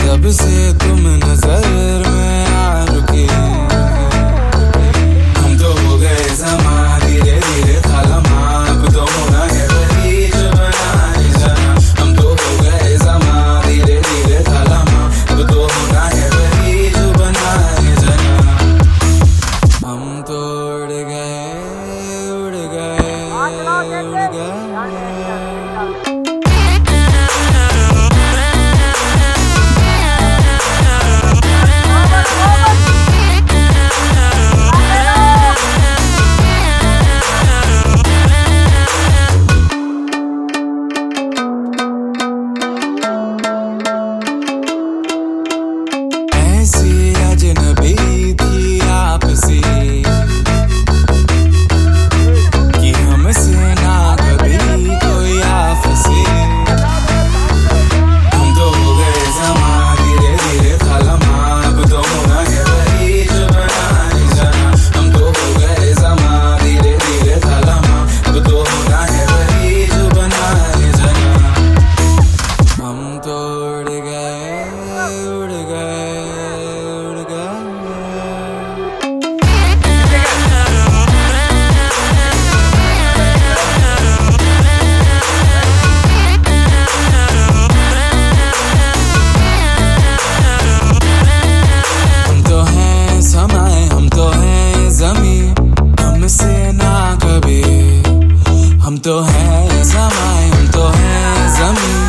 तब से तुम नजर में आ रुके, हम तो हो गए समा धीरे धीरे थालमा, अब तो होना है वही जो बनाए जाना। हम तो हो गए समा धीरे धीरे थालमा, अब तो होना है वही जो बनाए जाना। हम तो उड़ गए उड़ गए उड़ गए। अजनबी थी आपसे कि हमसे ना कभी कोई आपसे। हम तो हो गए समा धीरे धीरे थालमा, अब तो होना है वही जो बनाए जाना। हम तो हो गए समा धीरे धीरे थालमा, अब तो होना है वही जो बनाए जाना। हम तो उड़ गए उड़ गए। हम तो हैं ज़मीं, हमसे ना कभी। हम तो हैं समाए, हम तो हैं ज़मीं।